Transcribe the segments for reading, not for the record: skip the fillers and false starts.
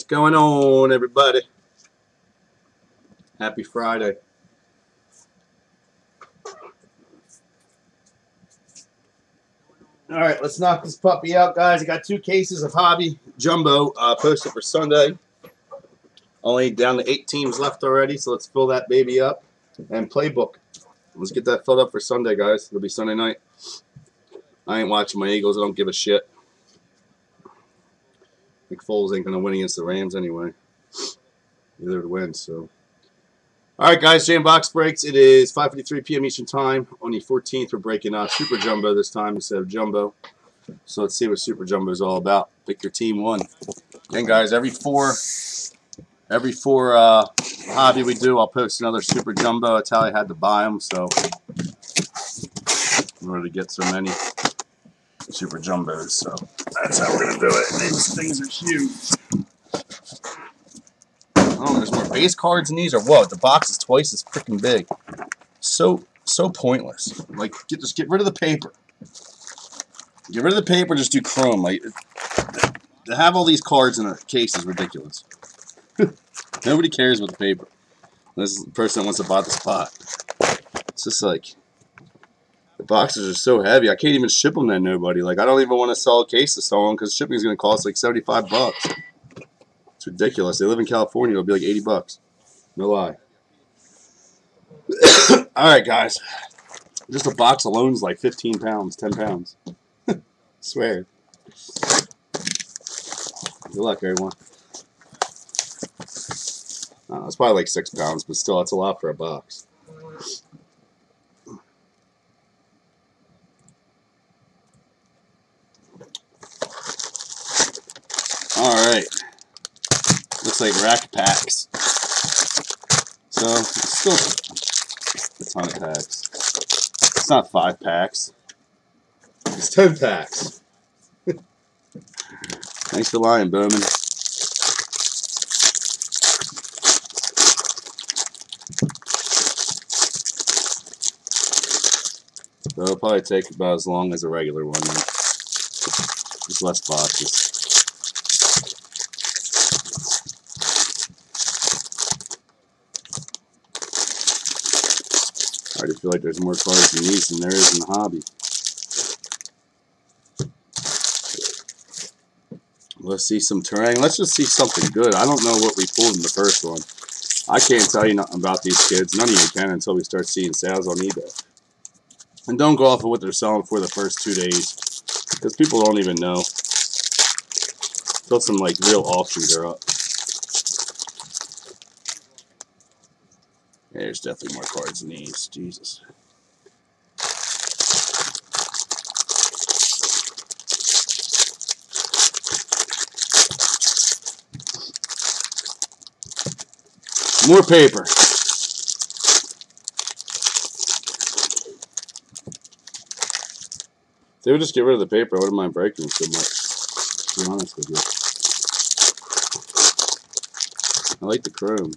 going on, everybody? Happy Friday. All right, let's knock this puppy out, guys. I got 2 cases of Hobby Jumbo posted for Sunday. Only down to 8 teams left already, so let's fill that baby up. And playbook. Let's get that filled up for Sunday, guys. It'll be Sunday night. I ain't watching my Eagles. I don't give a shit. Nick Foles ain't going to win against the Rams anyway. Either to win, so. All right, guys, Jam Box Breaks. It is 5:53 p.m. Eastern Time. On the 14th, we're breaking Super Jumbo this time instead of Jumbo. So let's see what Super Jumbo is all about. Pick your team one. And, guys, every four hobby we do, I'll post another Super Jumbo. That's how I had to buy them, so in order to get so many Super Jumbos. So that's how we're going to do it. These things are huge. Oh, there's more base cards in these, or what? The box is twice as freaking big. So pointless. Like, just get rid of the paper. Get rid of the paper. Just do chrome. Like, to have all these cards in a case is ridiculous. Nobody cares about the paper. This is the person that wants to buy the spot. It's just like the boxes are so heavy. I can't even ship them to nobody. Like, I don't even want to sell a case to someone because shipping is going to cost like $75. It's ridiculous. They live in California. It'll be like $80. No lie. All right, guys. Just a box alone is like 15 pounds, 10 pounds. Swear. Good luck, everyone. It's probably like 6 pounds, but still, that's a lot for a box. All right. Looks like rack packs. So, it's still a ton of packs. It's not 5 packs. It's 10 packs. Thanks for lying, Bowman. So it'll probably take about as long as a regular one. Just less boxes. I already feel like there's more cards in these than there is in the hobby. Let's see some terrain. Let's just see something good. I don't know what we pulled in the first one. I can't tell you nothing about these kids. None of you can until we start seeing sales on eBay. And don't go off of what they're selling for the first 2 days, because people don't even know. Until some like real auctions are up. Yeah, there's definitely more cards than these. Jesus. More paper. If they would just get rid of the paper, I wouldn't mind breaking them so much, to be honest with you. I like the chrome.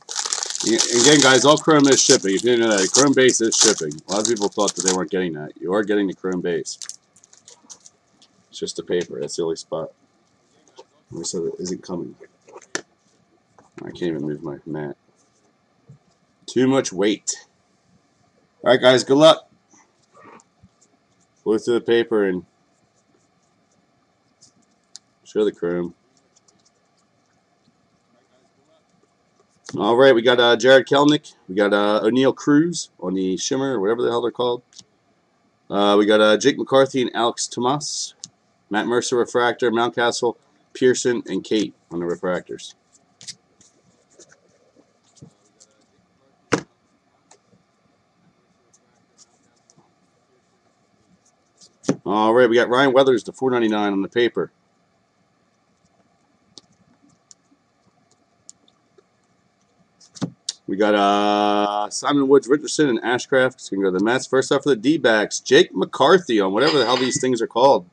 Again, guys, all chrome is shipping. If you didn't know that, chrome base is shipping. A lot of people thought that they weren't getting that. You are getting the chrome base. It's just the paper. That's the only spot. I said it isn't coming. I can't even move my mat. Too much weight. All right, guys, good luck. Go through the paper and show the chrome. All right, we got Jared Kelnick. We got O'Neal Cruz on the Shimmer, or whatever the hell they're called. We got Jake McCarthy and Alex Tomas. Matt Mercer refractor, Mountcastle, Pearson, and Kate on the refractors. All right, we got Ryan Weathers to 499 on the paper. We got Simon Woods Richardson and Ashcraft. It's going to go to the Mets. First off for the D-backs, Jake McCarthy on whatever the hell these things are called.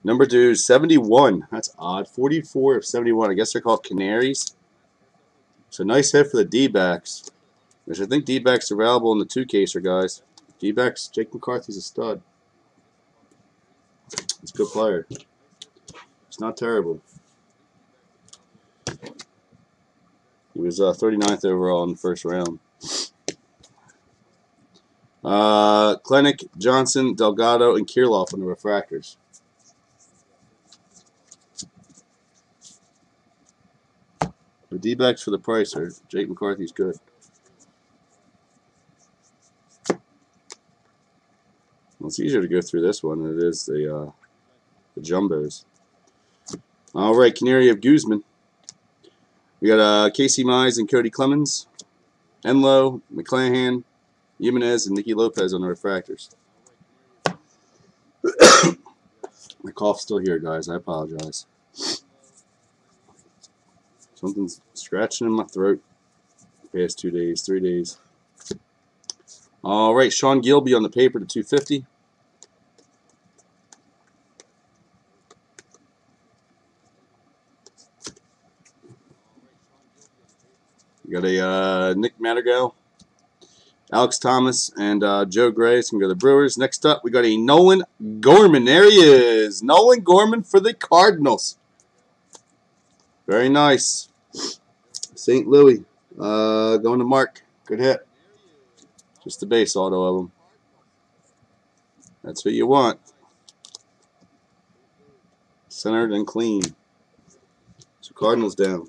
Number 2, 71. That's odd. 44 of 71. I guess they're called Canaries. So nice hit for the D-backs. Which I think D-backs are available in the 2-caser, guys. D-backs, Jake McCarthy's a stud. He's a good player. It's not terrible. was 39th overall in the first round. Kleinick, Johnson, Delgado, and Kirilloff on the refractors. The D-backs for the price are Jake McCarthy's good. Well, it's easier to go through this one than it is the jumbos. All right, Canary of Guzman. We got Casey Mize and Cody Clemens, Enlow, McClanahan, Jimenez, and Nicky Lopez on the refractors. My cough's still here, guys. I apologize. Something's scratching in my throat the past 2 days, 3 days. All right, Sean Gilby on the paper to 250. We got a Nick Madrigal, Alex Thomas, and Joe Gray. It's going to go to the Brewers. Next up, we got a Nolan Gorman. There he is. Nolan Gorman for the Cardinals. Very nice. St. Louis. Going to Mark. Good hit. Just the base auto of him. That's what you want. Centered and clean. So Cardinals down.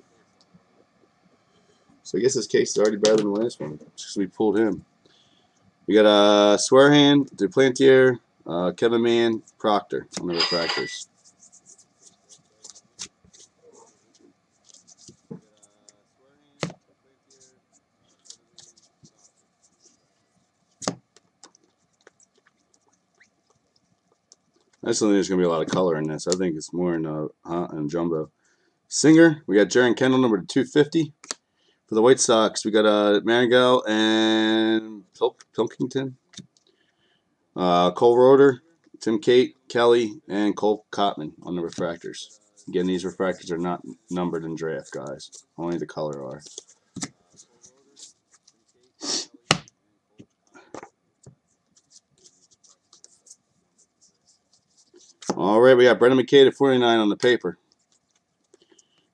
So I guess this case is already better than the last one. Just we pulled him. We got Swearhan, Duplantier, Kevin Mann, Proctor on the refractors. I just don't think there's going to be a lot of color in this. I think it's more in jumbo. Singer, we got Jaron Kendall, number 250. For the White Sox, we got Marigal and Pilkington. Cole Roeder, Tim Cate, Kelly, and Cole Cotman on the refractors. Again, these refractors are not numbered in draft, guys. Only the color are. All right, we got Brendan McKay to 49 on the paper.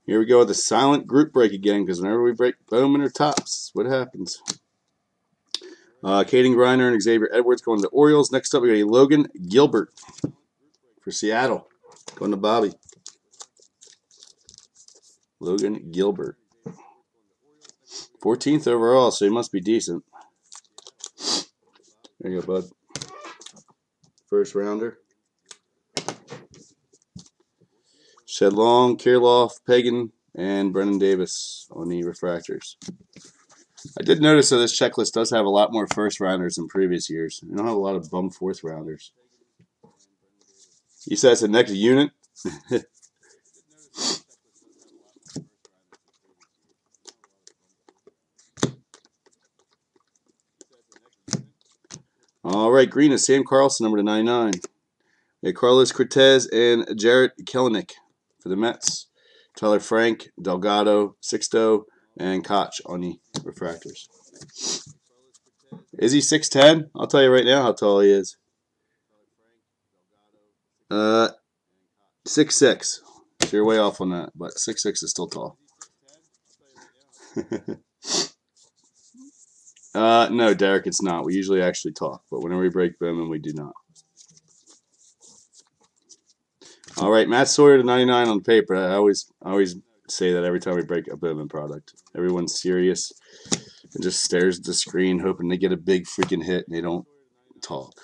Here we go with the silent group break again, because whenever we break Bowman or Topps, what happens? Caden Griner and Xavier Edwards going to the Orioles. Next up, we got a Logan Gilbert for Seattle. Going to Bobby. Logan Gilbert. 14th overall, so he must be decent. There you go, bud. First rounder. Shed Long, Kirilloff, Pagan, and Brennan Davis on the refractors. I did notice that this checklist does have a lot more first rounders than previous years. We don't have a lot of bum fourth rounders. You said it's the next unit? All right, green is Sam Carlson, number 99. We have Carlos Cortez and Jarrett Kelenic for the Mets. Tyler Frank, Delgado, Sixto, and Koch on the refractors. Is he 6'10"? I'll tell you right now how tall he is. 6'6". So you're way off on that, but 6'6" is still tall. No, Derek, it's not. We usually actually talk, but whenever we break Bowman, we do not. All right, Matt Sawyer to 99 on paper. I always say that every time we break a Bowman product. Everyone's serious and just stares at the screen, hoping they get a big freaking hit, and they don't talk.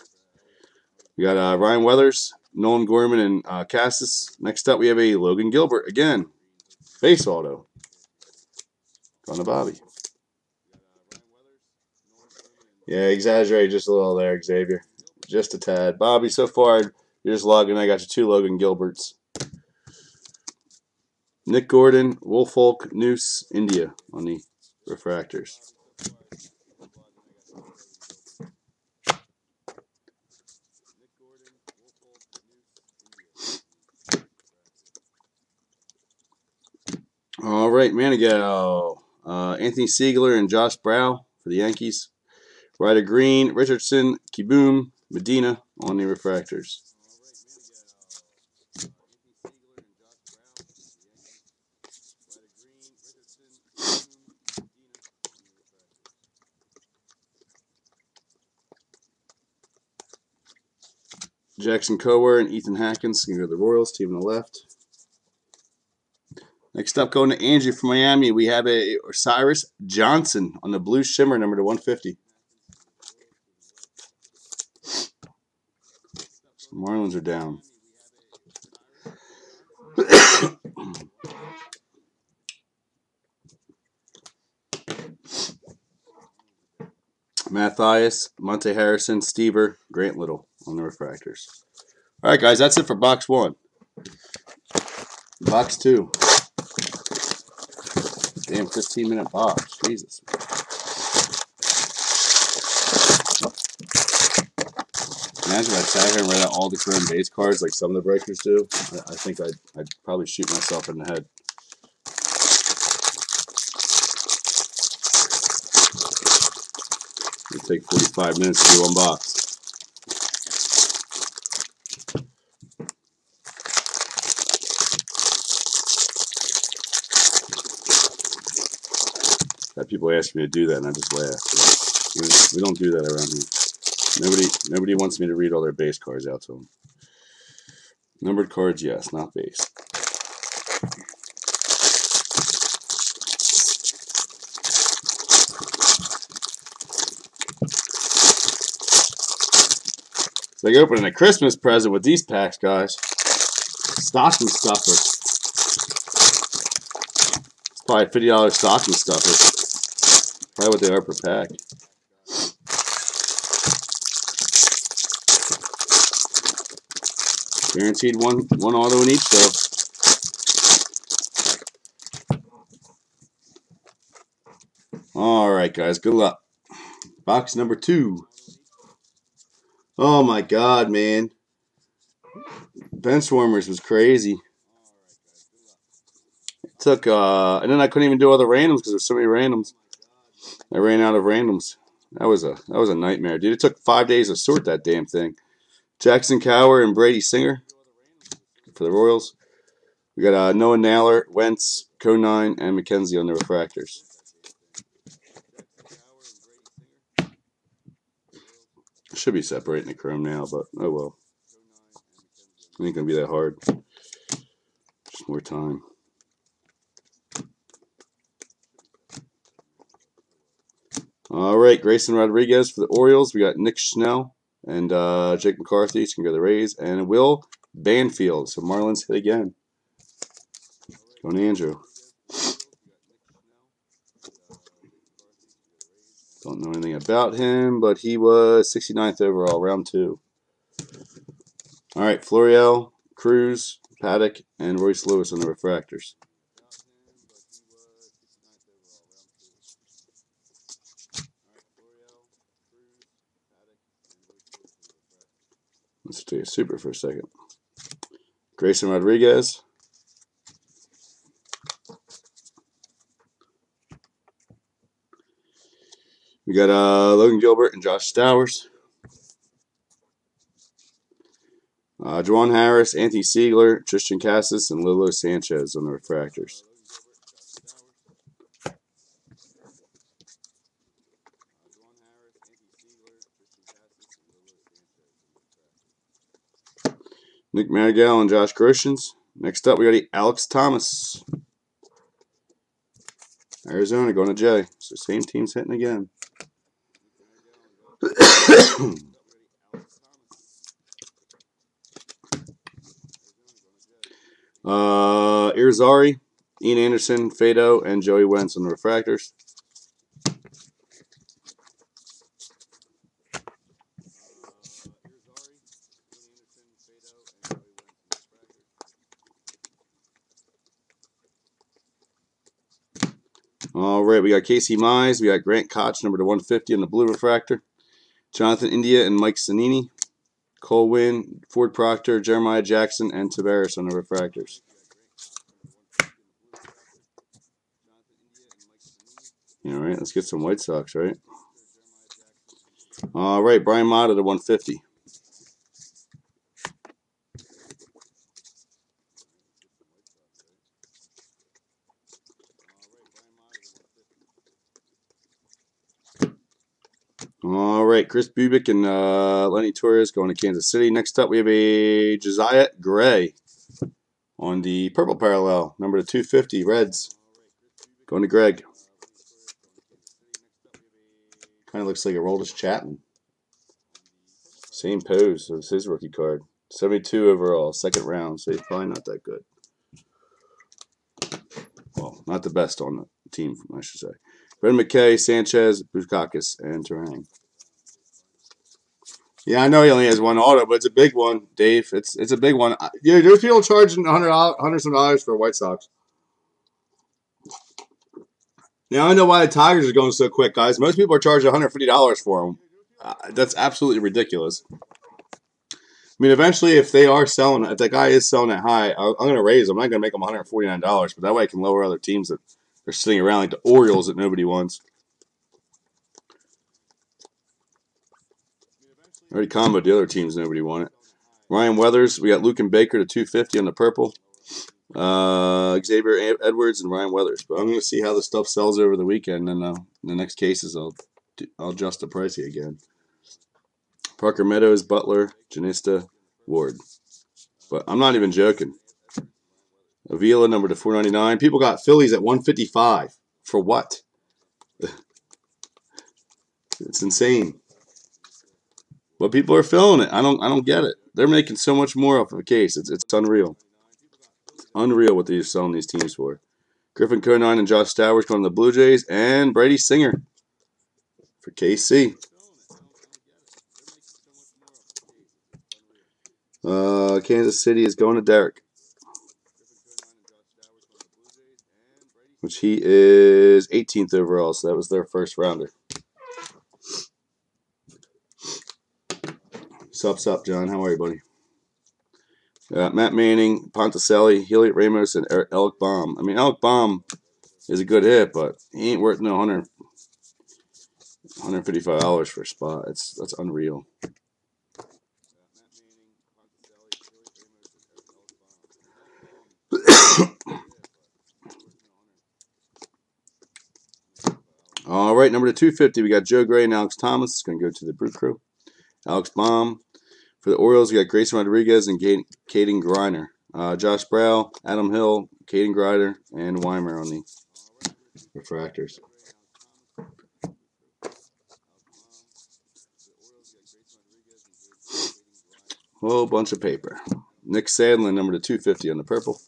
We got Ryan Weathers, Nolan Gorman, and Cassis. Next up, we have a Logan Gilbert again, base auto. Going to Bobby. Yeah, exaggerate just a little there, Xavier. Just a tad. Bobby, so far, you're just logging. I got you 2 Logan Gilberts. Nick Gordon, Woolfolk, Noose, India on the refractors. All right, Manigato. Anthony Siegler and Josh Brow for the Yankees. Ryder Green, Richardson, Kiboom, Medina on the refractors. Jackson Cower and Ethan Haskins can go to the Royals, team on the left. Next up, going to Andrew from Miami, we have a Cyrus Johnson on the Blue Shimmer, number to 150. So Marlins are down. Mathias, Monte Harrison, Stever, Grant Little on the refractors. All right, guys, that's it for box 1. Box 2. Damn, 15-minute box. Jesus. Imagine if I sat here and read out all the current base cards like some of the breakers do. I think I'd probably shoot myself in the head. It'd take 45 minutes to do one box. Had people ask me to do that, and I just laugh. We don't do that around here. Nobody wants me to read all their base cards out to them. Numbered cards, yes, not base. It's like opening a Christmas present with these packs, guys. Stocking stuffer. It's probably a $50 stocking stuffer. Probably what they are per pack. Guaranteed one auto in each, though. All right, guys. Good luck. Box number 2. Oh, my God, man. Benchwarmers was crazy. It took, and then I couldn't even do other randoms because there's so many randoms. I ran out of randoms. That was a nightmare, dude. It took 5 days to sort that damn thing. Jackson Cower and Brady Singer for the Royals. We got Noah Naylor, Wentz, Conine, and McKenzie on the refractors. Should be separating the chrome now, but oh well. It ain't gonna be that hard. Just more time. All right, Grayson Rodriguez for the Orioles. We got Nick Schnell and Jake McCarthy. So can go to the Rays, and Will Banfield. So Marlins hit again. Going to Andrew. Don't know anything about him, but he was 69th overall, round 2. All right, Florial, Cruz, Paddock, and Royce Lewis on the refractors. Let's do a super for a second. Grayson Rodriguez. We got Logan Gilbert and Josh Stowers. Juwan Harris, Anthony Siegler, Tristan Cassis, and Lilo Sanchez on the refractors. Nick Madrigal and Josh Groshans. Next up, we got Alex Thomas. Arizona going to Jay. So same team's hitting again. Irizarry, Ian Anderson, Fado, and Joey Wentz on the refractors. All right, we got Casey Mize. We got Grant Koch, number to 150 on the blue refractor. Jonathan India and Mike Zanini. Cole Winn, Ford Proctor, Jeremiah Jackson, and Tavares on the refractors. All right, let's get some White Sox, right? All right, Brian Mott at 150. All right, Chris Bubik and Lenny Torres going to Kansas City. Next up, we have a Josiah Gray on the purple parallel, number 250, Reds. Going to Greg. Kind of looks like a Roldis Chapman. Same pose as his rookie card. 72 overall, second round, so he's probably not that good. Well, not the best on the team, I should say. Brendan McKay, Sanchez, Bukakis, and Terang. Yeah, I know he only has one auto, but it's a big one, Dave. It's a big one. Yeah, there's people charging $100 some dollars for White Sox. Now I know why the Tigers are going so quick, guys. Most people are charging $150 for them. That's absolutely ridiculous. I mean, eventually, if they are selling, if that guy is selling it high, I'm going to raise them. I'm not going to make them $149, but that way I can lower other teams that are sitting around like the Orioles that nobody wants. I already comboed the other teams nobody wanted. Ryan Weathers, we got Luke and Baker to 250 on the purple. Xavier Edwards and Ryan Weathers. But I'm going to see how the stuff sells over the weekend, and in the next cases I'll adjust the pricing again. Parker Meadows, Butler, Janista, Ward. But I'm not even joking. Avila, number to 499. People got Phillies at 155. For what? It's insane. But people are filling it. I don't get it. They're making so much more off of a case. It's unreal. It's unreal what they're selling these teams for. Griffin Conine and Josh Stowers going to the Blue Jays, and Brady Singer for KC. Kansas City is going to Derek, which he is 18th overall, so that was their first rounder. Sups up, John. How are you, buddy? Matt Manning, Ponticelli, Heliot Ramos, and Alec Baum. I mean, Alec Baum is a good hit, but he ain't worth no $155 for a spot. That's unreal. All right, number 250, we got Joe Gray and Alex Thomas. It's going to go to the Brew Crew. Alex Baum. For the Orioles, we got Grayson Rodriguez and Caden Griner. Josh Brow, Adam Hill, Caden Grider, and Weimer on the refractors. Whole bunch of paper. Nick Sadlin, number to 250 on the purple.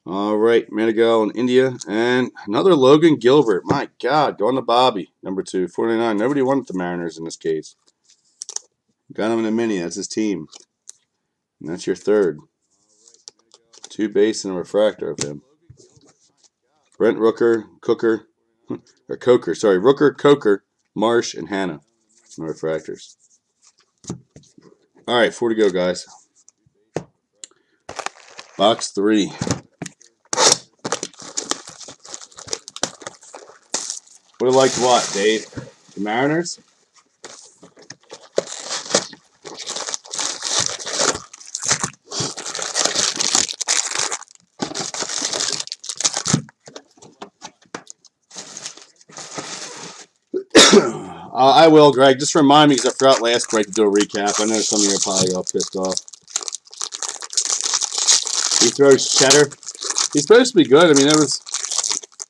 All right, Manigault in India. And another Logan Gilbert. My God, going to Bobby, number 2, 49. Nobody wanted the Mariners in this case. Got him in a mini. That's his team. And that's your third. 2 base and a refractor of him. Brent Rooker, Coker, Marsh, and Hannah. No refractors. All right, 4 to go, guys. Box 3. Would have liked what, Dave? The Mariners? I will, Greg. Just remind me, because I forgot last break to do a recap. I know some of you are probably all pissed off. He throws cheddar. He's supposed to be good. I mean,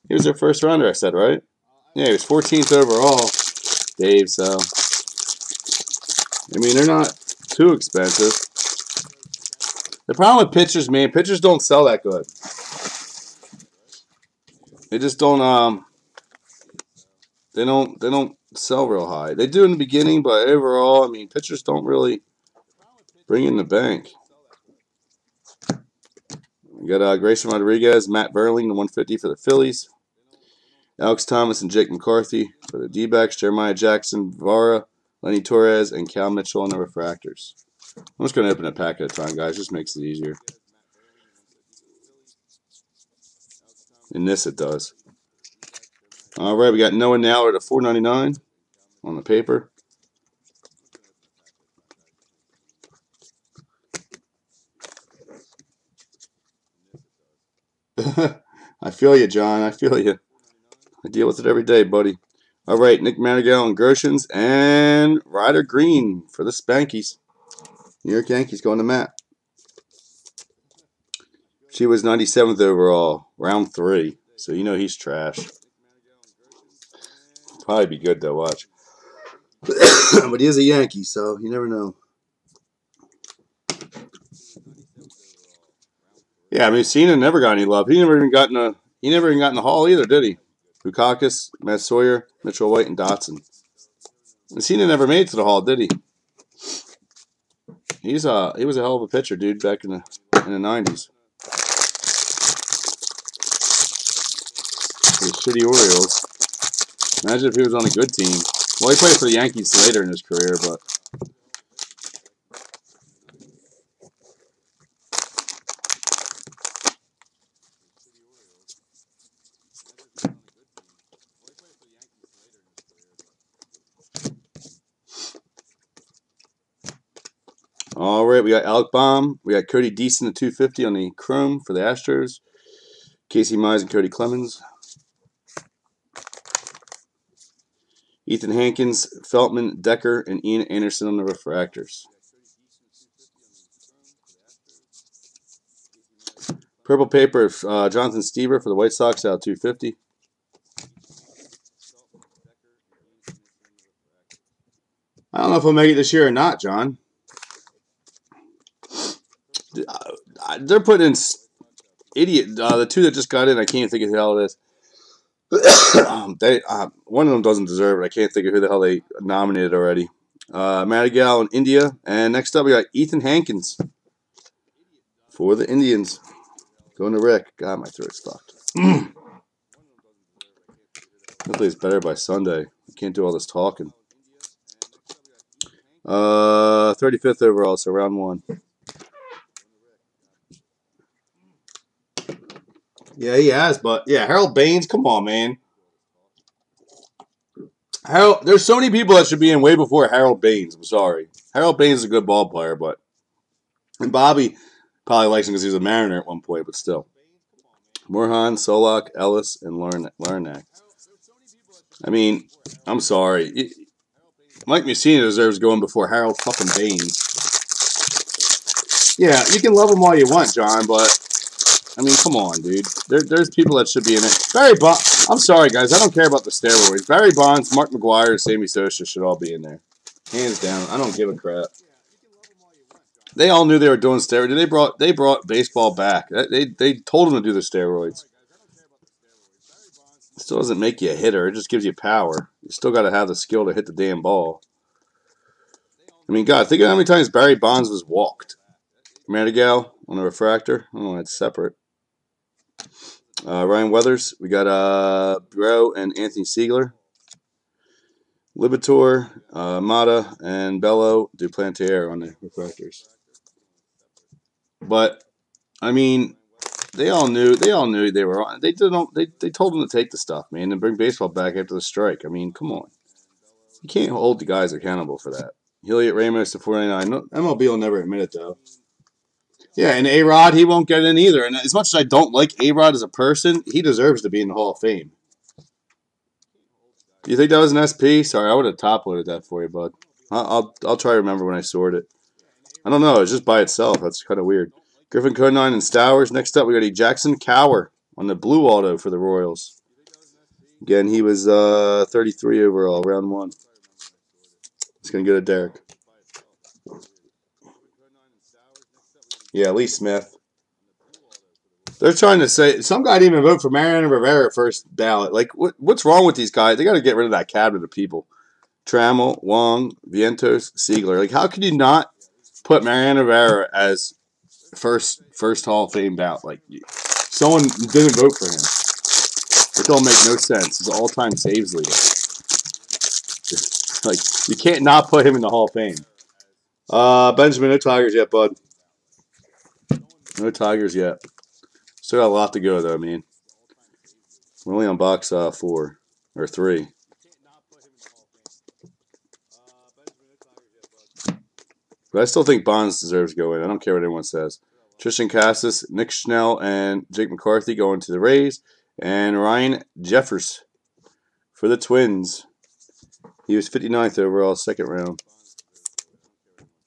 he was their first rounder, I said, right? Yeah, he was 14th overall, Dave, so. I mean, they're not too expensive. The problem with pitchers, man, pitchers don't sell that good. They just don't, they don't sell real high. They do in the beginning, but overall, I mean, pitchers don't really bring in the bank. We got Grayson Rodriguez, Matt Burling, the 150 for the Phillies. Alex Thomas and Jake McCarthy for the D-backs. Jeremiah Jackson, Vara, Lenny Torres, and Cal Mitchell on the refractors. I'm just going to open a pack at a time, guys. Just makes it easier. In this, it does. All right, we got Noah Nallard at $4.99 on the paper. I feel you, John. I feel you. I deal with it every day, buddy. All right, Nick Madrigal and Gershons and Ryder Green for the Spankies. New York Yankees going to Matt. She was 97th overall, round 3. So you know he's trash. Probably be good though, watch. But he is a Yankee, so you never know. Yeah, I mean, Cena never got any love. He never even got in the Hall either, did he? Bukakis, Matt Sawyer, Mitchell White, and Dotson. And Cena never made it to the Hall, did he? He was a hell of a pitcher, dude, back in the 90s. The shitty Orioles. Imagine if he was on a good team. Well, he played for the Yankees later in his career, but. All right, we got Alec Baum. We got Cody Deason at 250 on the Chrome for the Astros. Casey Mize and Cody Clemens. Ethan Hankins, Feltman, Decker, and Ian Anderson on the refractors. Purple paper, Jonathan Stieber for the White Sox out 250. I don't know if he'll make it this year or not, John. They're putting in idiot. The two that just got in, I can't think of who the hell it is. One of them doesn't deserve it. I can't think of who the hell they nominated already. Madrigal in India. And next up, we got Ethan Hankins for the Indians. Going to Rick. God, my throat's fucked. Hopefully it's better by Sunday. I can't do all this talking. 35th overall, so round 1. Yeah, he has, but yeah, Harold Baines, come on, man. There's so many people that should be in way before Harold Baines. I'm sorry. Harold Baines is a good ball player, and Bobby probably likes him because he was a Mariner at one point, but still. Moorhan, Solak, Ellis, and Larnack. I mean, I'm sorry. Mike Mussina deserves going before Harold fucking Baines. Yeah, you can love him all you want, John, but I mean, come on, dude. There's people that should be in it. Barry Bonds. I'm sorry, guys. I don't care about the steroids. Barry Bonds, Mark McGwire, Sammy Sosa should all be in there. Hands down. I don't give a crap. They all knew they were doing steroids. They brought baseball back. They told them to do the steroids. It still doesn't make you a hitter. It just gives you power. You still got to have the skill to hit the damn ball. I mean, God, think of how many times Barry Bonds was walked. Madrigal on the refractor. Oh, that's separate. Ryan Weathers. We got Bro and Anthony Siegler. Libator, Mata, and Bello Duplantier on the refractors. But I mean, they all knew they were on. They told them to take the stuff, man, and bring baseball back after the strike. I mean, come on. You can't hold the guys accountable for that. Heliot Ramos to 499. No, MLB will never admit it, though. Yeah, and A-Rod, he won't get in either. And as much as I don't like A-Rod as a person, he deserves to be in the Hall of Fame. Do you think that was an SP? Sorry, I would have top-loaded that for you, bud. I'll try to remember when I sort it. I don't know. It's just by itself. That's kind of weird. Griffin Conine and Stowers. Next up, we got Jackson Cower on the blue auto for the Royals. Again, he was 33 overall, round 1. It's going to go to Derek. Yeah, Lee Smith. They're trying to say some guy didn't even vote for Mariano Rivera first ballot. Like, what's wrong with these guys? They got to get rid of that cabinet of people. Trammell, Wong, Vientos, Siegler. Like, how could you not put Mariano Rivera as first Hall of Fame ballot? Like, someone didn't vote for him. It don't make no sense. He's an all-time saves leader. Like, you can't not put him in the Hall of Fame. Benjamin, no Tigers yet, bud. No Tigers yet. Still got a lot to go, though, man. We're only on box 4 or 3. But I still think Bonds deserves to go in. I don't care what anyone says. Tristan Cassis, Nick Schnell, and Jake McCarthy going to the Rays. And Ryan Jeffers for the Twins. He was 59th overall, second round.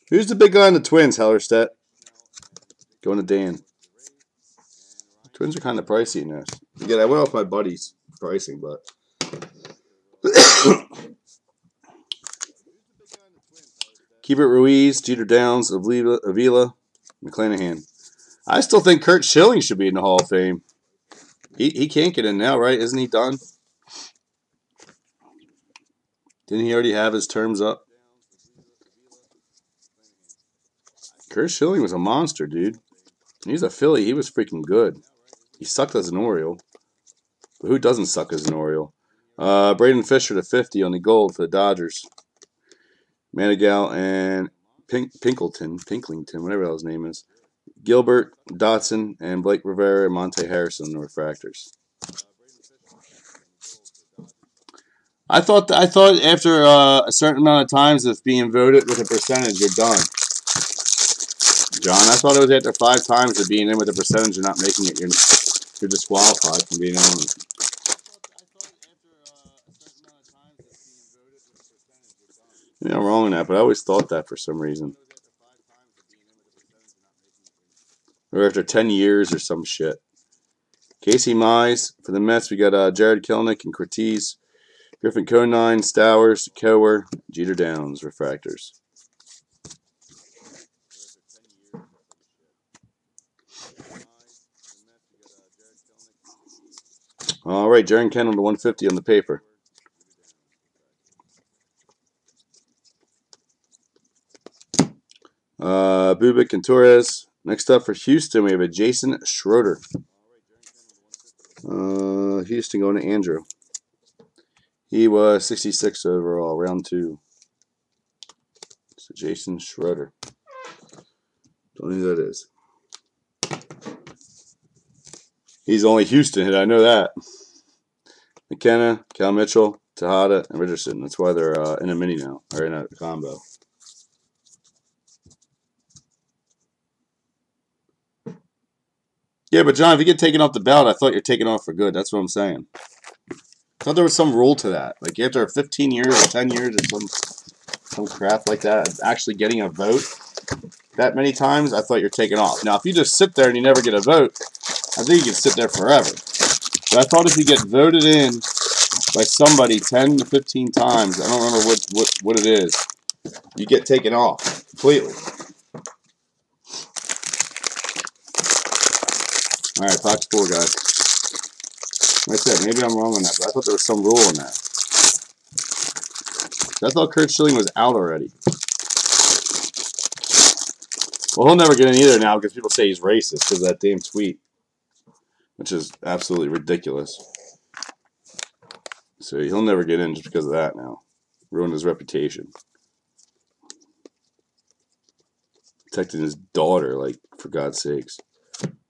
Who's the big guy on the Twins, Hellerstedt? Going to Dan. Twins are kind of pricey in this. Again, I went off my buddy's pricing, but... Keibert Ruiz, Jeter Downs, Avila, McClanahan. I still think Curt Schilling should be in the Hall of Fame. He can't get in now, right? Isn't he done? Didn't he already have his terms up? Curt Schilling was a monster, dude. He's a Philly. He was freaking good. He sucked as an Oriole. But who doesn't suck as an Oriole? Braden Fisher to 50 on the gold for the Dodgers. Manigal and Pinklington, whatever his name is. Gilbert, Dotson, and Blake Rivera and Monte Harrison, the refractors. I thought after a certain amount of times of being voted with a percentage, you're done. John, I thought it was after 5 times of being in with a percentage and not making it, you're disqualified from being on. Yeah, I'm wrong in that, but I always thought that for some reason. Or after 10 years or some shit. Casey Mize for the Mets. We got Jared Kelenic and Cortez. Griffin Conine, Stowers, Cower, Jeter Downs, refractors. All right, Jaron Kendall to 150 on the paper. Bubic and Torres. Next up for Houston, we have a Jason Schroeder. Houston going to Andrew. He was 66 overall, round 2. So Jason Schroeder. Don't know who that is. He's only Houston hit, I know that. McKenna, Cal Mitchell, Tejada, and Richardson. That's why they're in a mini now, or in a combo. Yeah, but John, if you get taken off the ballot, I thought you're taken off for good. That's what I'm saying. I thought there was some rule to that. Like after 15 years or 10 years or some crap like that, actually getting a vote that many times, I thought you're taken off. Now, if you just sit there and you never get a vote, I think you can sit there forever. But I thought if you get voted in by somebody 10 to 15 times, I don't remember what it is, you get taken off completely. All right, Fox 4, guys. Like I said, maybe I'm wrong on that, but I thought there was some rule in that. I thought Curt Schilling was out already. Well, he'll never get in either now because people say he's racist because of that damn tweet, which is absolutely ridiculous. So he'll never get in just because of that now. Ruined his reputation. Protecting his daughter, like, for God's sakes.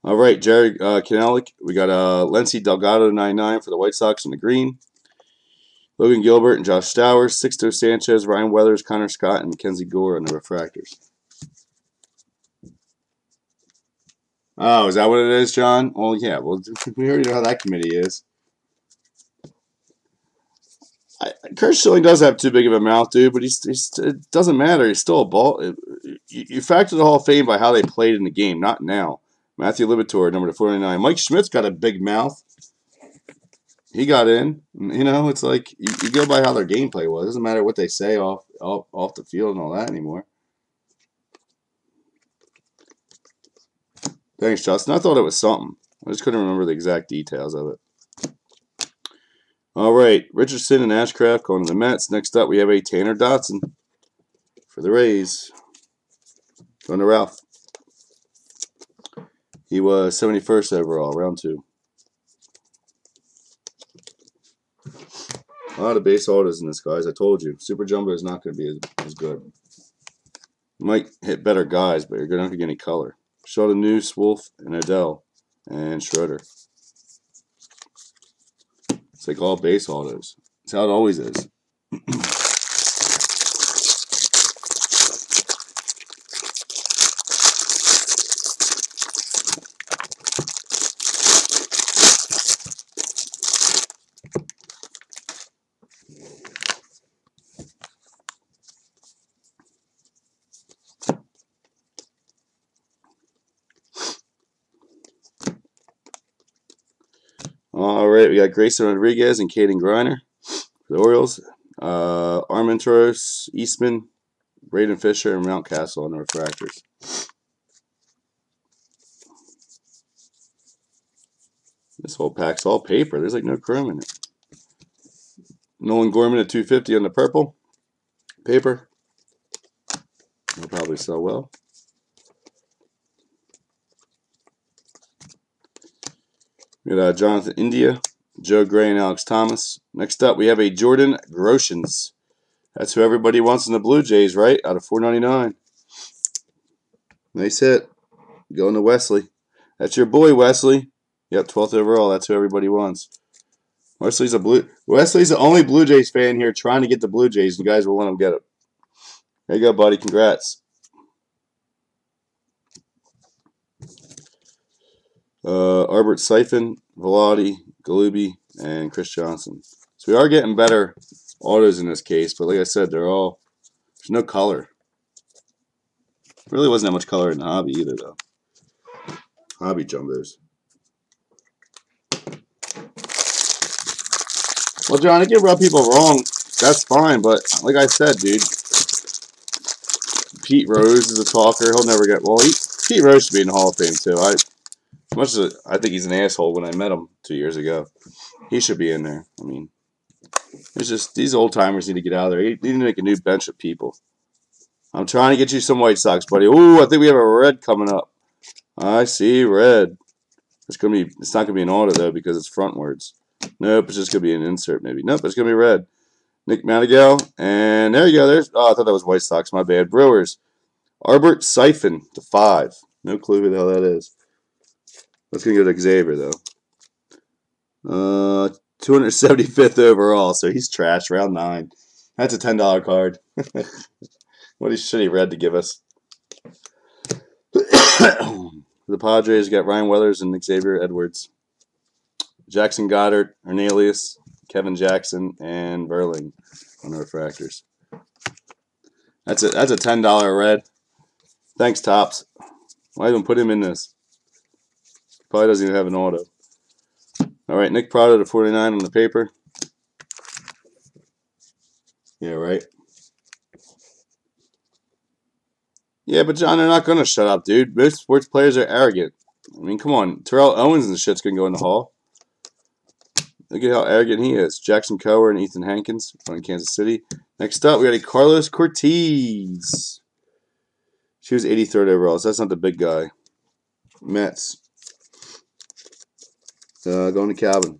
All right, Jared Kanelik. We got Lency Delgado 99 for the White Sox in the green. Logan Gilbert and Josh Stowers. Sixto Sanchez, Ryan Weathers, Connor Scott, and Mackenzie Gore on the refractors. Oh, is that what it is, John? Well, yeah. Well, we already know how that committee is. Curt Schilling does have too big of a mouth, dude, but it doesn't matter. He's still a ball. You factor the Hall of Fame by how they played in the game, not now. Matthew Libator, number 49. Mike Schmidt's got a big mouth. He got in. You know, it's like you go by how their gameplay was. It doesn't matter what they say off the field and all that anymore. Thanks, Justin. I thought it was something. I just couldn't remember the exact details of it. All right, Richardson and Ashcraft going to the Mets. Next up, we have a Tanner Dotson for the Rays. Going to Ralph. He was 71st overall, round 2. A lot of base autos in this, guys. I told you. Super Jumbo is not going to be as good. You might hit better guys, but you're not going to get any color. Sheldon Neuse, Wolf, and Odell, and Schroeder. It's like all base autos. It's how it always is. right, we got Grayson Rodriguez and Caden Griner for the Orioles. Armenteros, Eastman, Braden Fisher, and Mountcastle on the refractors. This whole pack's all paper. There's like no chrome in it. Nolan Gorman at 250 on the purple. Paper. He'll probably sell well. We got Jonathan India, Joe Gray, and Alex Thomas. Next up, we have a Jordan Groshans. That's who everybody wants in the Blue Jays, right? Out of $4.99. Nice hit. Going to Wesley. That's your boy, Wesley. Yep, 12th overall. That's who everybody wants. Wesley's the only Blue Jays fan here trying to get the Blue Jays. You guys will let him get it. There you go, buddy. Congrats. Arbert Siphon, Velati, Galubi, and Chris Johnson. So we are getting better autos in this case, but like I said, there's no color. Really wasn't that much color in the hobby either, though. Hobby jumbos. Well, John, I can rub people wrong. That's fine, but like I said, dude, Pete Rose is a talker. He'll never get... Well, Pete Rose should be in the Hall of Fame, too. As much as I think he's an asshole when I met him 2 years ago, he should be in there. I mean, it's just these old-timers need to get out of there. They need to make a new bench of people. I'm trying to get you some White Sox, buddy. Ooh, I think we have a red coming up. I see red. It's not gonna be an auto though because it's frontwards. Nope, it's just gonna be an insert maybe. Nope, it's gonna be red. Nick Madrigal, and there you go. I thought that was White Sox. My bad. Brewers. Arbert Siphon to 5. No clue who the hell that is. That's gonna go to Xavier though. 275th overall, so he's trash. Round 9. That's a $10 card. What a shitty red to give us. The Padres got Ryan Weathers and Xavier Edwards. Jackson Goddard, Hernelius, Kevin Jackson, and Verling on the refractors. That's a $10 red. Thanks, Tops. Why even put him in this? Probably doesn't even have an auto. All right, Nick Prado to 49 on the paper. Yeah, right. Yeah, but John, they're not going to shut up, dude. Most sports players are arrogant. I mean, come on. Terrell Owens and the shit's going to go in the Hall. Look at how arrogant he is. Jackson Cower and Ethan Hankins from Kansas City. Next up, we got a Carlos Cortez. She was 83rd overall, so that's not the big guy. Mets. Going to Calvin.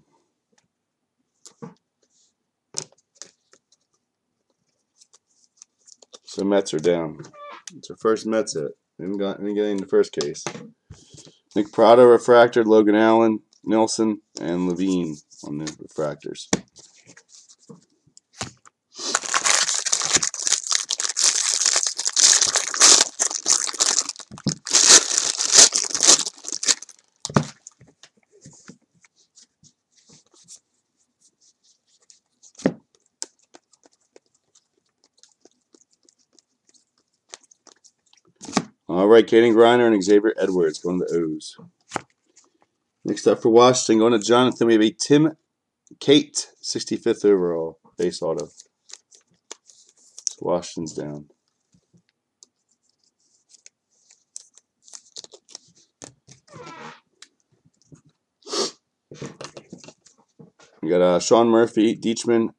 So Mets are down. It's our first Mets hit. Didn't get in the first case. Nick Prado refractor, Logan Allen, Nelson, and Levine on the refractors. All right, Caden Griner and Xavier Edwards going to the O's. Next up for Washington, going to Jonathan, we have a Tim Kate, 65th overall, base auto. So Washington's down. We got Sean Murphy, Deichmann,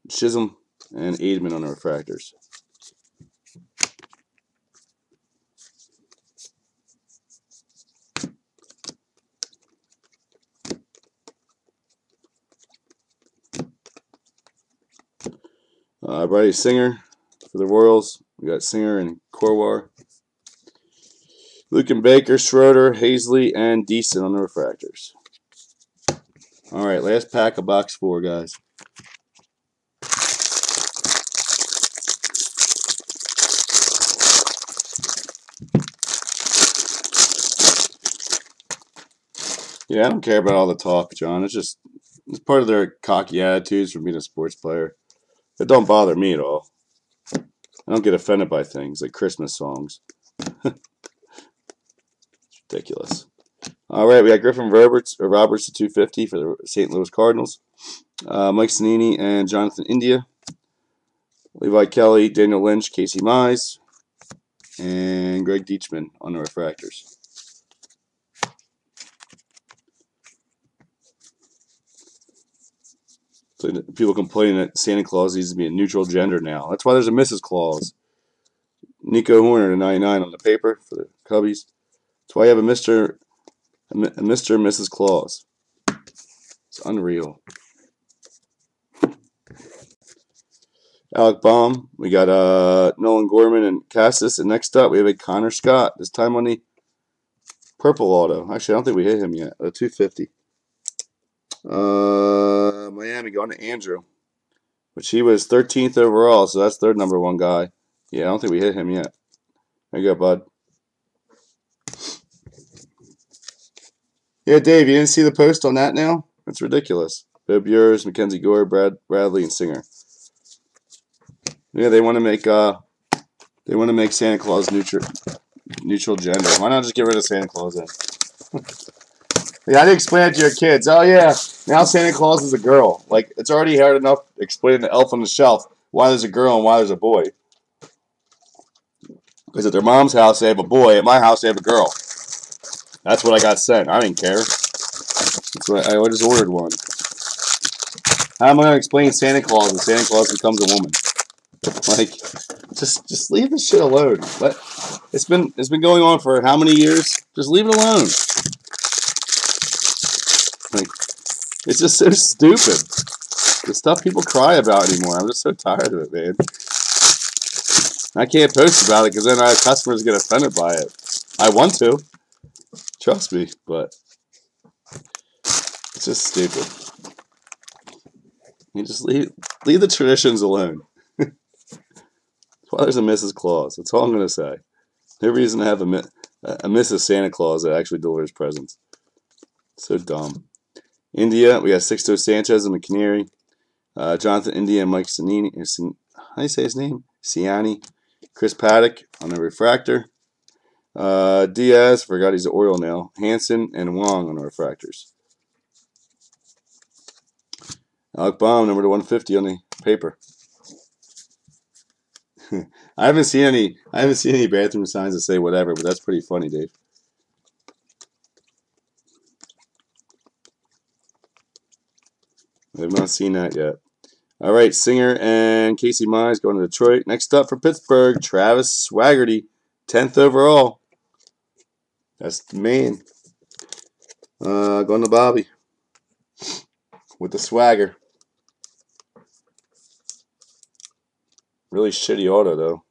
Chisholm, and Aidman on the refractors. Brady Singer for the Royals. We got Singer and Corwar. Luke and Baker, Schroeder, Hazley, and Deason on the refractors. All right, last pack of box 4, guys. Yeah, I don't care about all the talk, John. It's part of their cocky attitudes for being a sports player. It don't bother me at all. I don't get offended by things like Christmas songs. It's ridiculous. All right, we got Griffin Roberts to 250 for the St. Louis Cardinals. Mike Sannini and Jonathan India. Levi Kelly, Daniel Lynch, Casey Mize, and Greg Dietzman on the refractors. So people complain that Santa Claus needs to be a neutral gender now. That's why there's a Mrs. Claus. Nico Horner to 99 on the paper for the Cubbies. That's why you have a Mr. and Mrs. Claus. It's unreal. Alec Baum. We got Nolan Gorman and Cassis. And next up, we have a Connor Scott. This time on the purple auto. Actually, I don't think we hit him yet. 250. Miami going to Andrew. Which he was 13th overall, so that's their #1 guy. Yeah, I don't think we hit him yet. There you go, bud. Yeah, Dave, you didn't see the post on that now? That's ridiculous. Bob Bures, Mackenzie Gore, Bradley, and Singer. Yeah, they want to make Santa Claus neutral gender. Why not just get rid of Santa Claus then? Yeah, how do you explain it to your kids? Oh yeah, now Santa Claus is a girl. Like, it's already hard enough explaining the Elf on the Shelf why there's a girl and why there's a boy. Because at their mom's house they have a boy, at my house they have a girl. That's what I got sent. I didn't care. That's what I just ordered one. How am I going to explain Santa Claus when Santa Claus becomes a woman? Like, just leave this shit alone. It's been going on for how many years? Just leave it alone. Like, it's just so stupid. The stuff people cry about anymore. I'm just so tired of it, man. I can't post about it because then our customers get offended by it. I want to. Trust me, but it's just stupid. You just leave the traditions alone. That's why there's a Mrs. Claus. That's all I'm going to say. No reason to have a Mrs. Santa Claus that actually delivers presents. So dumb. India, we got Sixto Sanchez and the Canary. Jonathan India and Mike Sannini. How do you say his name? Ciani. Chris Paddock on the refractor. Diaz, forgot he's an Oriole now. Hansen and Wong on the refractors. Alec Baum, number 150 on the paper. I haven't seen any bathroom signs that say whatever, but that's pretty funny, Dave. I have not seen that yet. All right, Singer and Casey Mize going to Detroit. Next up for Pittsburgh, Travis Swaggerty, 10th overall. That's the man. Going to Bobby with the swagger. Really shitty auto, though.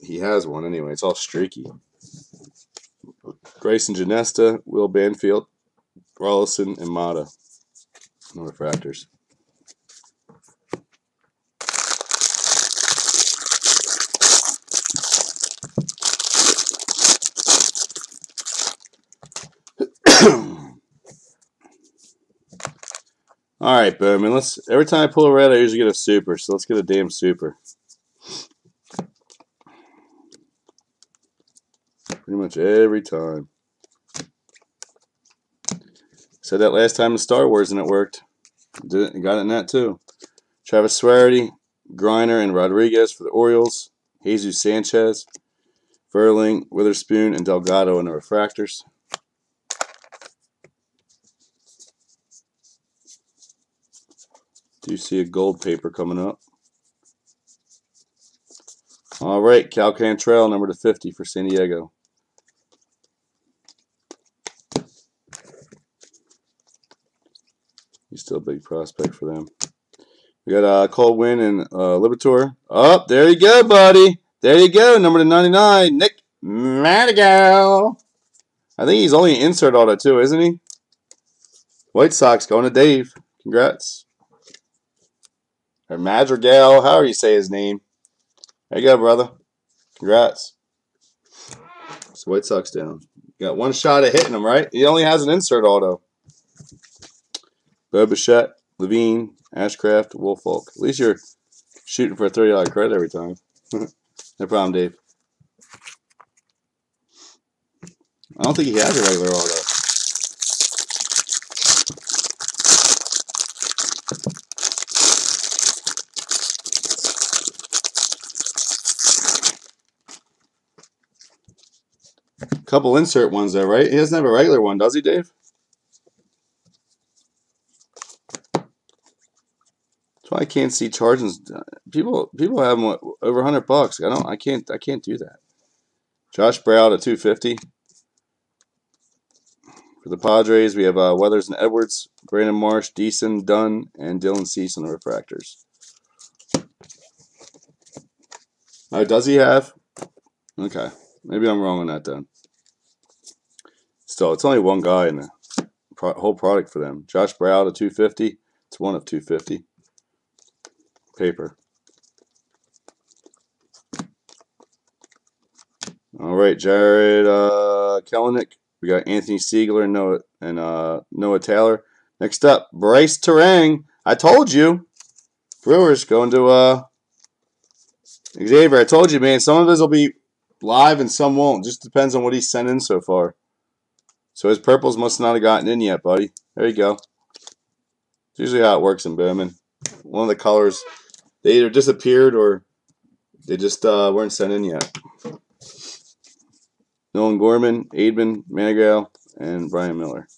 He has one anyway. It's all streaky. Grayson Janesta, Will Banfield, Rollison, and Mata. No refractors. All right, Bowman. Every time I pull a red, I usually get a super. So let's get a damn super. Pretty much every time. Said that last time in Star Wars, and it worked. Got it in that too. Travis Swaggerty, Griner, and Rodriguez for the Orioles. Jesus Sanchez, Verling, Witherspoon, and Delgado in the refractors. Do you see a gold paper coming up? All right, Cal Cantrell, number 50 for San Diego. He's still a big prospect for them. We got Cole Winn and Liberatore. Oh, there you go, buddy. There you go, number 99, Nick Madrigal. I think he's only an insert auto too, isn't he? White Sox going to Dave. Congrats. Or Madrigal, however you say his name. There you go, brother. Congrats. So White Sox down. Got one shot at hitting him, right? He only has an insert auto. Bo Bichette, Levine, Ashcraft, Woolfolk. At least you're shooting for a $30 credit every time. No problem, Dave. I don't think he has a regular auto. Couple insert ones though, right? He doesn't have a regular one, does he, Dave? That's why I can't see charging. People have them over $100. I can't do that. Josh Brown at 250. For the Padres, we have Weathers and Edwards, Brandon Marsh, Deason, Dunn, and Dylan Cease on the refractors. Oh, does he have? Okay, maybe I'm wrong on that then. Still, it's only one guy in the whole product for them. Josh Brown at 250. It's one of 250. Paper. All right, Jared Kelenic. We got Anthony Siegler and Noah Taylor. Next up, Bryce Terang. I told you. Brewers going to Xavier. I told you, man. Some of his will be live and some won't. Just depends on what he's sent in so far. So his purples must not have gotten in yet, buddy. There you go. It's usually how it works in Bowman. One of the colors, they either disappeared or they just weren't sent in yet. Nolan Gorman, Aidman, Manigail, and Brian Miller.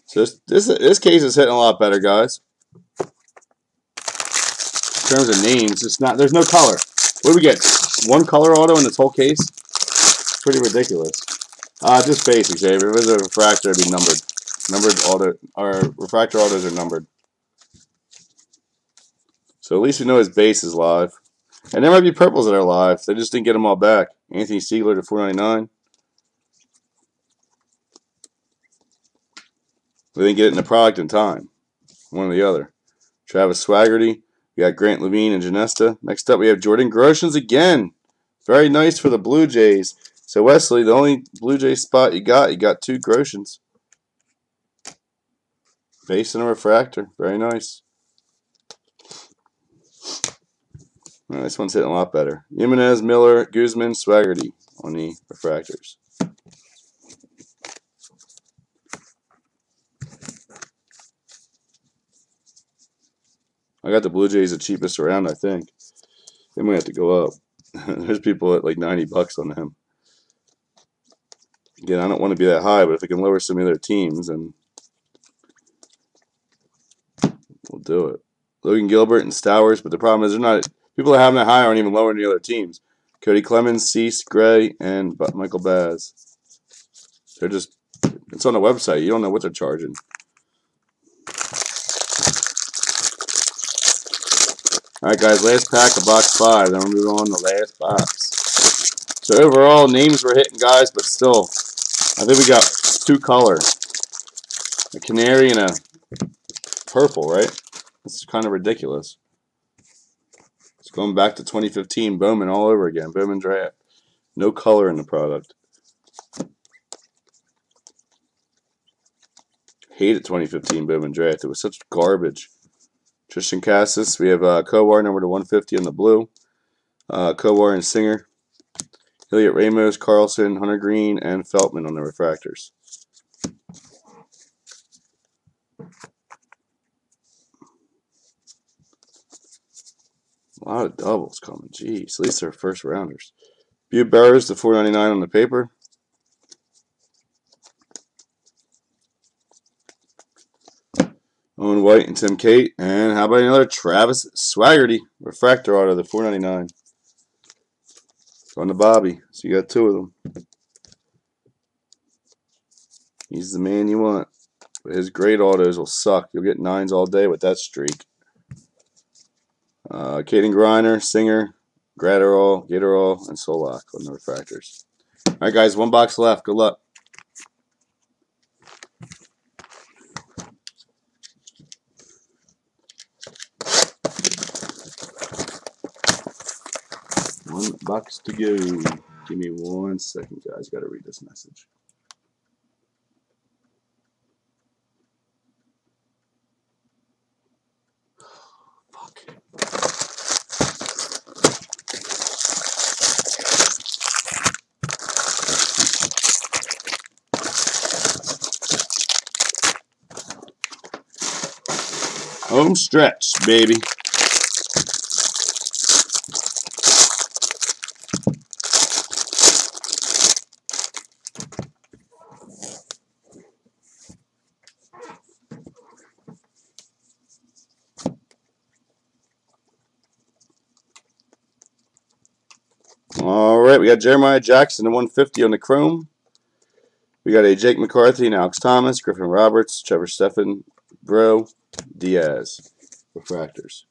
So this case is hitting a lot better, guys. In terms of names, it's not. There's no color. What do we get? One color auto in this whole case? It's pretty ridiculous. Just base, Xavier. If it was a refractor, it'd be numbered. Numbered auto. Our refractor autos are numbered. So at least we know his base is live. And there might be purples that are live. They just didn't get them all back. Anthony Siegler to 499. We didn't get it in the product in time. One or the other. Travis Swaggerty. We got Grant Levine and Janesta. Next up, we have Jordan Groshans again. Very nice for the Blue Jays. So, Wesley, the only Blue Jays spot you got 2 Groshans. Base and a refractor. Very nice. All right, this one's hitting a lot better. Jimenez, Miller, Guzman, Swaggerty on the refractors. I got the Blue Jays the cheapest around, I think. They might have to go up. There's people at like $90 on them. Again, I don't want to be that high, but if we can lower some of their teams, then we'll do it. Logan Gilbert and Stowers, but the problem is they're not. People that have them that high aren't even lower than the other teams. Cody Clemens, Cease, Gray, and Michael Baz. They're just. It's on the website. You don't know what they're charging. All right, guys. Last pack of box 5. Then we'll move on to the last box. So overall, names were hitting, guys, but still, I think we got 2 color. A canary and a purple, right? It's kind of ridiculous. It's going back to 2015 Bowman all over again. Bowman draft. No color in the product. Hated 2015 Bowman draft. It was such garbage. Tristan Cassis. We have Kowar number to 150 on the blue. Kowar and Singer. Elliot Ramos, Carlson, Hunter Green, and Feltman on the refractors. A lot of doubles coming. Jeez, at least they're first rounders. Butte Burrs to 499 on the paper. Owen White and Tim Cate. And how about another Travis Swaggerty refractor auto, the 499. On the Bobby. So you got 2 of them. He's the man you want. But his great autos will suck. You'll get 9s all day with that streak. Caden Griner, Singer, Gratterall, Gatorall, and Solak on the refractors. All right, guys, 1 box left. Good luck. $1 box to go. Give me 1 second, guys. Got to read this message. Fuck. Home stretch, baby. All right, we got Jeremiah Jackson to 150 on the chrome. We got a Jake McCarthy and Alex Thomas, Griffin Roberts, Trevor Stephan, Bro, Diaz. Refractors.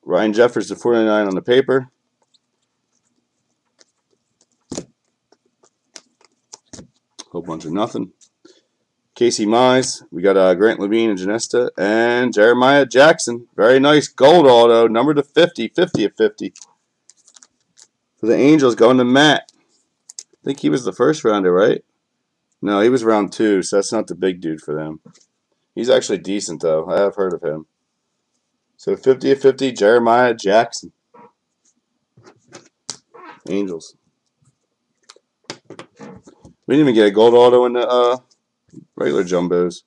Ryan Jeffers to 49 on the paper. Whole bunch of nothing. Casey Mize. We got Grant Levine and Janesta. And Jeremiah Jackson. Very nice gold auto. Number to 50. 50 of 50. For the Angels, going to Matt. I think he was the first rounder, right? No, he was round 2, so that's not the big dude for them. He's actually decent, though. I have heard of him. So 50 of 50, Jeremiah Jackson. Angels. We didn't even get a gold auto in the regular jumbos.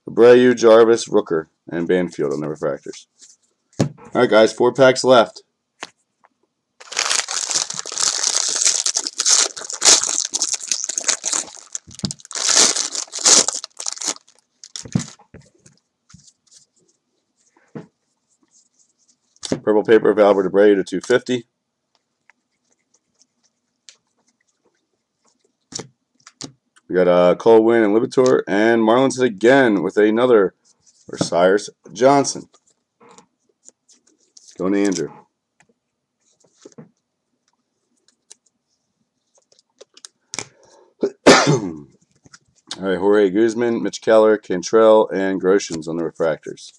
Abreu, Jarvis, Rooker, and Banfield on the refractors. All right, guys, 4 packs left. Purple paper of Albert Abreu to 250. We got Cole Winn and Libator, and Marlins again with another for Cyrus Johnson. Going to Andrew. All right, Jorge Guzman, Mitch Keller, Cantrell, and Groshans on the refractors.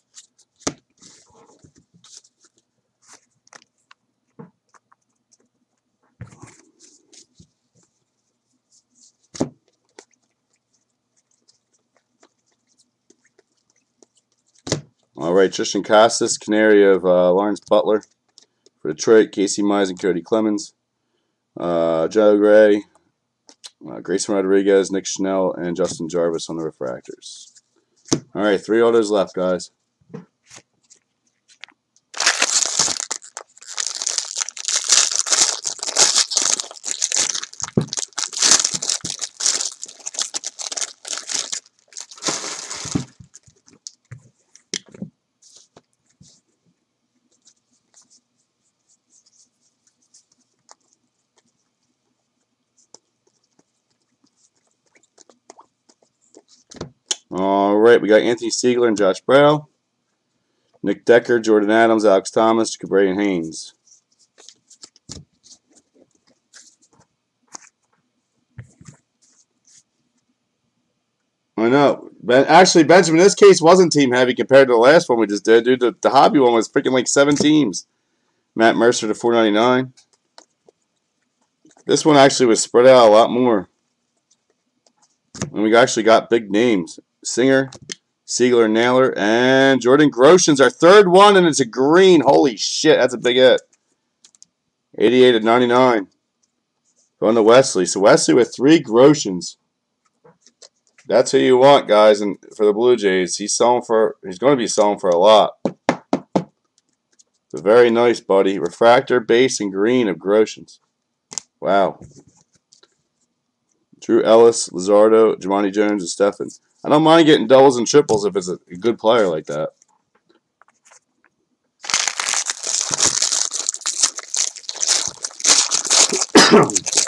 All right, Tristan Casas, Canary of Lawrence Butler. For Detroit, Casey Mize and Cody Clemens. Joe Gray, Grayson Rodriguez, Nick Schnell, and Justin Jarvis on the refractors. All right, 3 autos left, guys. All right, we got Anthony Siegler and Josh Brow. Nick Decker, Jordan Adams, Alex Thomas, Cabrera and Haynes. I know. Actually, Benjamin, this case wasn't team heavy compared to the last one we just did, dude. The hobby one was freaking like 7 teams. Matt Mercer to 499. This one actually was spread out a lot more. And we actually got big names. Singer, Siegler, Naylor, and Jordan Groshans. Our 3rd one, and it's a green. Holy shit, that's a big hit. 88 of 99. Going to Wesley. So Wesley with 3 Groshans. That's who you want, guys, and for the Blue Jays. He's going to be selling for a lot. So very nice, buddy. Refractor, base, and green of Groshans. Wow. Drew Ellis, Luzardo, Jamani Jones, and Stephan. I don't mind getting doubles and triples if it's a good player like that.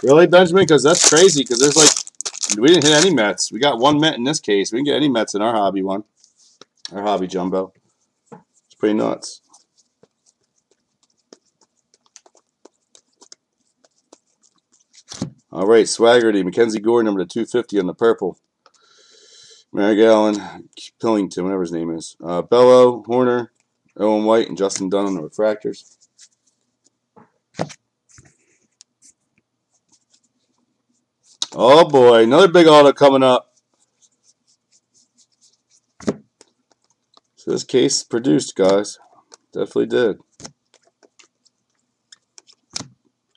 Really, Benjamin? Because that's crazy. Because there's like, we didn't hit any Mets. We got 1 Met in this case. We didn't get any Mets in our hobby one. Our hobby jumbo. It's pretty nuts. All right, Swaggerty, Mackenzie Gore, number 250 on the purple. Marigallen, Pillington, whatever his name is. Bello, Horner, Owen White, and Justin Dunn on the refractors. Oh boy, another big auto coming up. So this case produced, guys. Definitely did.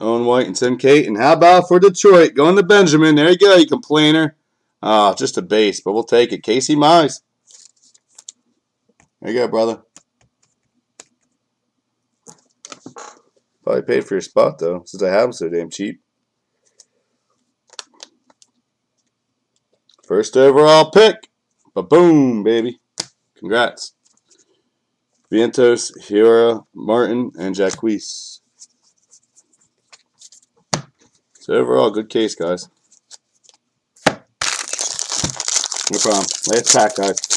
Owen White and Tim Kate. And how about for Detroit? Going to Benjamin. There you go, you complainer. Oh, just a base, but we'll take it. Casey Mize. There you go, brother. Probably paid for your spot, though, since I have them so damn cheap. First overall pick. Ba-boom, baby. Congrats. Vientos, Hira, Martin, and Jacquees. So overall, good case, guys. No problem. Last pack, guys.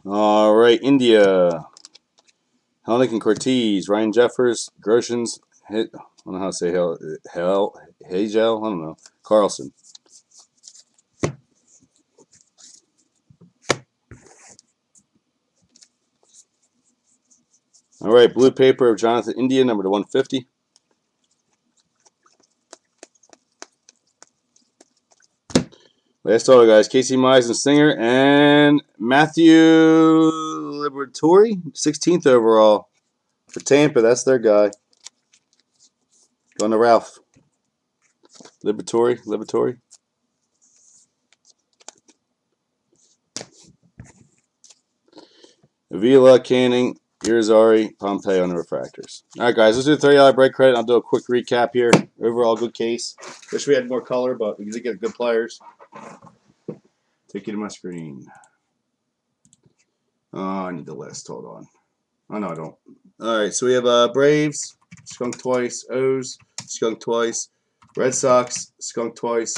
All right, India. Helnick and Cortez, Ryan Jeffers, Groshans, I don't know how to say Hagel, I don't know, Carlson. All right, blue paper of Jonathan India, number to 150. Last auto, guys. Casey Mize and Singer and Matthew Liberatore, 16th overall for Tampa. That's their guy. Going to Ralph. Liberatore. Avila, Canning, Irizarry, Pompeo on the refractors. All right, guys. Let's do the $30 break credit. I'll do a quick recap here. Overall, good case. Wish we had more color, but we did get good players. Take it to my screen. Oh, I need the list. Hold on. Oh, no, I don't. All right, so we have Braves, skunked twice. O's, skunked twice. Red Sox, skunked twice.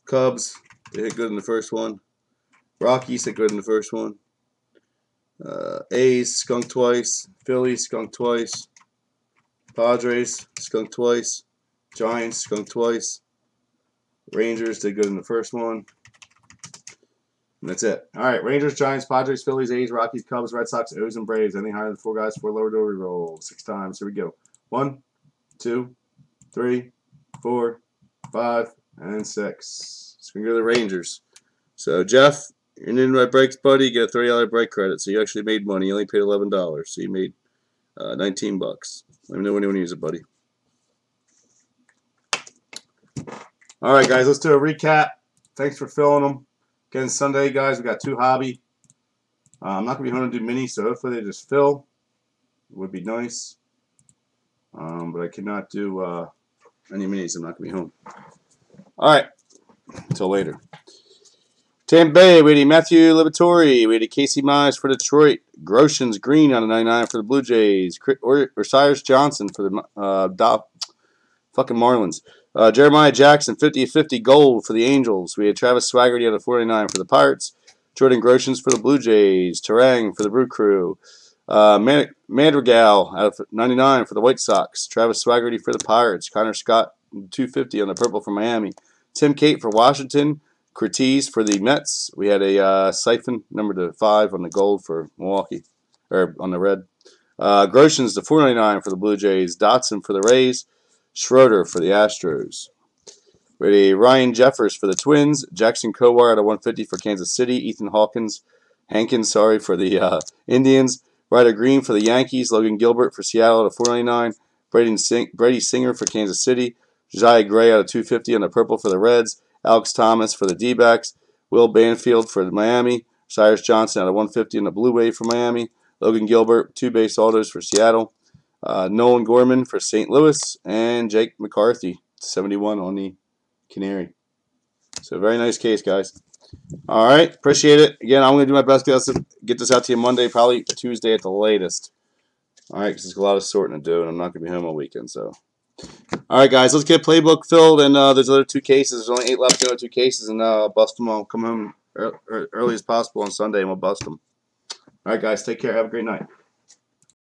Cubs, they hit good in the first one. Rockies hit good in the first one. A's, skunked twice. Phillies, skunked twice. Padres, skunked twice. Giants, skunked twice. Rangers did good in the first one. And that's it. All right, Rangers, Giants, Padres, Phillies, A's, Rockies, Cubs, Red Sox, O's, and Braves. Anything higher than 4 guys, 4 lower, door reroll. 6 times. Here we go. 1, 2, 3, 4, 5, and 6. It's going to go to the Rangers. So, Jeff, you're in my breaks, buddy. You get a $30 break credit. So you actually made money. You only paid $11. So you made $19. Let me know when you want to use it, buddy. All right, guys, let's do a recap. Thanks for filling them. Again, Sunday, guys, we got 2 hobby. I'm not going to be home to do mini, so hopefully they just fill. It would be nice. But I cannot do any minis. I'm not going to be home. All right. Until later. Tampa Bay, we had Matthew Liberatore. We had Casey Mize for Detroit. Groshans green on a 99 for the Blue Jays. Or Cyrus Johnson for the fucking Marlins. Jeremiah Jackson, 50/50 gold for the Angels. We had Travis Swaggerty out of 49 for the Pirates. Jordan Groshans for the Blue Jays. Terang for the Brew Crew. Madrigal out of 99 for the White Sox. Travis Swaggerty for the Pirates. Connor Scott, 250 on the purple for Miami. Tim Kate for Washington. Cortez for the Mets. We had a siphon, number to 5 on the gold for Milwaukee, or on the red. Groshans to 499 for the Blue Jays. Dotson for the Rays. Schroeder for the Astros. We had Ryan Jeffers for the Twins. Jackson Kowar at a 150 for Kansas City. Ethan Hankins, for the Indians. Ryder Green for the Yankees. Logan Gilbert for Seattle at a 499. Brady Singer for Kansas City. Josiah Gray out of 250 on the purple for the Reds. Alex Thomas for the D-backs. Will Banfield for Miami. Cyrus Johnson out of 150 on the Blue Wave for Miami. Logan Gilbert, 2 base autos for Seattle. Nolan Gorman for St. Louis, and Jake McCarthy, 71 on the Canary. So very nice case, guys. All right, appreciate it. Again, I'm going to do my best to get this out to you Monday, probably Tuesday at the latest. All right, because there's a lot of sorting to do, and I'm not going to be home all weekend. So, all right, guys, let's get playbook filled, and there's other 2 cases. There's only 8 left in the other 2 cases, and I'll bust them. I'll come home early as possible on Sunday, and we'll bust them. All right, guys, take care. Have a great night.